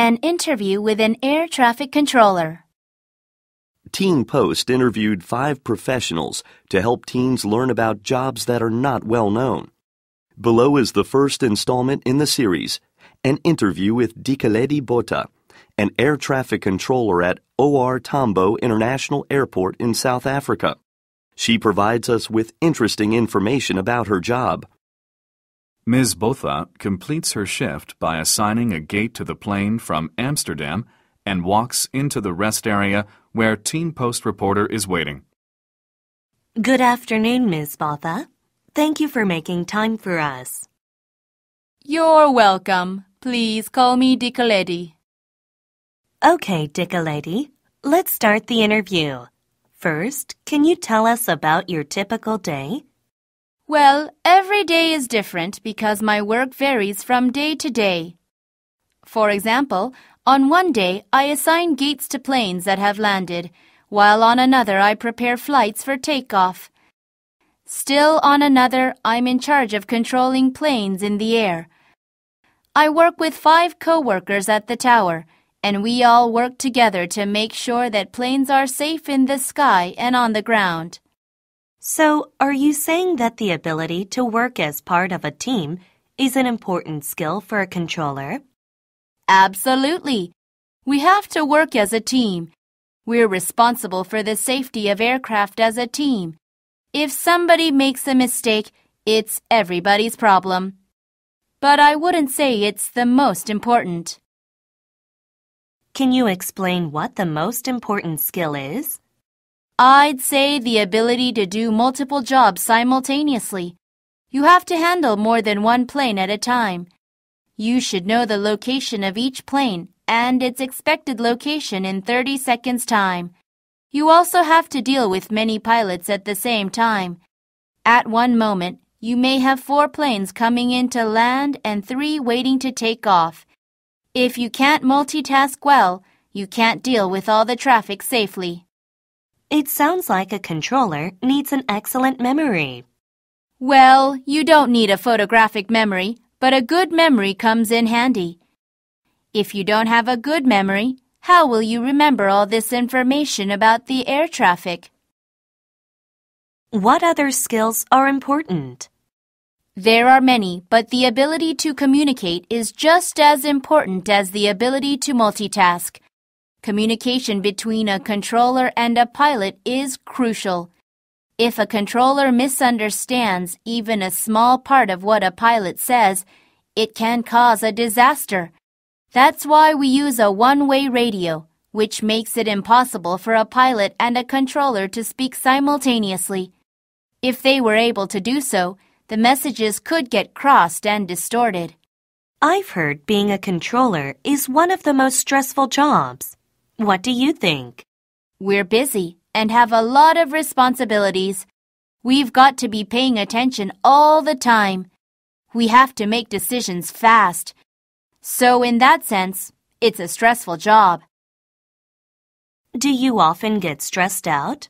An interview with an air traffic controller. Teen Post interviewed 5 professionals to help teens learn about jobs that are not well known. Below is the first installment in the series, an interview with Dikeledi Bota, an air traffic controller at OR Tambo International Airport in South Africa. She provides us with interesting information about her job. Ms. Botha completes her shift by assigning a gate to the plane from Amsterdam and walks into the rest area where Teen Post reporter is waiting. Good afternoon, Ms. Botha. Thank you for making time for us. You're welcome. Please call me Dikeledi. Okay, Dikeledi. Let's start the interview. First, can you tell us about your typical day? Well, every day is different because my work varies from day to day. For example, on one day I assign gates to planes that have landed, while on another I prepare flights for takeoff. Still on another, I'm in charge of controlling planes in the air. I work with 5 co-workers at the tower, and we all work together to make sure that planes are safe in the sky and on the ground. So, are you saying that the ability to work as part of a team is an important skill for a controller? Absolutely. We have to work as a team. We're responsible for the safety of aircraft as a team. If somebody makes a mistake, it's everybody's problem. But I wouldn't say it's the most important. Can you explain what the most important skill is? I'd say the ability to do multiple jobs simultaneously. You have to handle more than one plane at a time. You should know the location of each plane and its expected location in 30 seconds' time. You also have to deal with many pilots at the same time. At one moment, you may have 4 planes coming in to land and 3 waiting to take off. If you can't multitask well, you can't deal with all the traffic safely. It sounds like a controller needs an excellent memory. Well, you don't need a photographic memory, but a good memory comes in handy. If you don't have a good memory, how will you remember all this information about the air traffic? What other skills are important? There are many, but the ability to communicate is just as important as the ability to multitask. Communication between a controller and a pilot is crucial. If a controller misunderstands even a small part of what a pilot says, it can cause a disaster. That's why we use a one-way radio, which makes it impossible for a pilot and a controller to speak simultaneously. If they were able to do so, the messages could get crossed and distorted. I've heard being a controller is one of the most stressful jobs. What do you think? We're busy and have a lot of responsibilities. We've got to be paying attention all the time. We have to make decisions fast. So in that sense, it's a stressful job. Do you often get stressed out?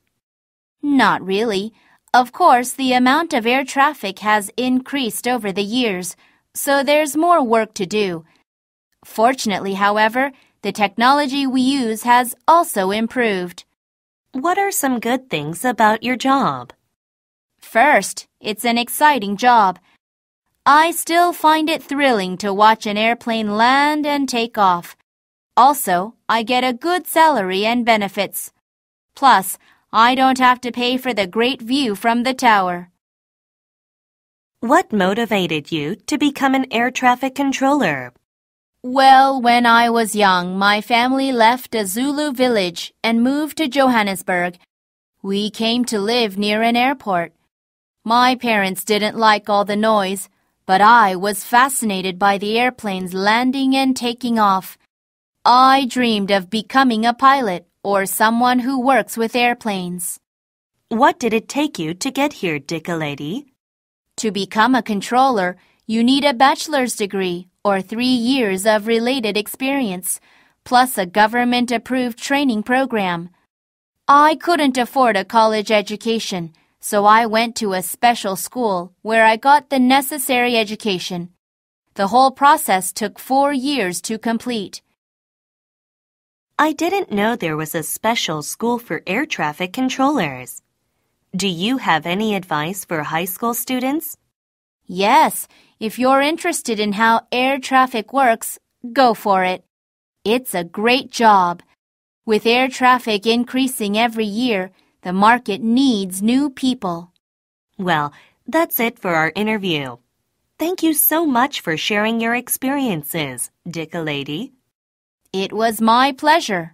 Not really. Of course, the amount of air traffic has increased over the years, so there's more work to do. Fortunately, however, the technology we use has also improved. What are some good things about your job? First, it's an exciting job. I still find it thrilling to watch an airplane land and take off. Also, I get a good salary and benefits. Plus, I don't have to pay for the great view from the tower. What motivated you to become an air traffic controller? Well, when I was young, my family left a Zulu village and moved to Johannesburg. We came to live near an airport. My parents didn't like all the noise, but I was fascinated by the airplanes landing and taking off. I dreamed of becoming a pilot or someone who works with airplanes. What did it take you to get here, Dikeledi? To become a controller, you need a bachelor's degree or 3 years of related experience, plus a government-approved training program. I couldn't afford a college education, so I went to a special school where I got the necessary education. The whole process took 4 years to complete. I didn't know there was a special school for air traffic controllers. Do you have any advice for high school students? Yes, if you're interested in how air traffic works, go for it. It's a great job. With air traffic increasing every year, the market needs new people. Well, that's it for our interview. Thank you so much for sharing your experiences, Dick-a-Lady. It was my pleasure.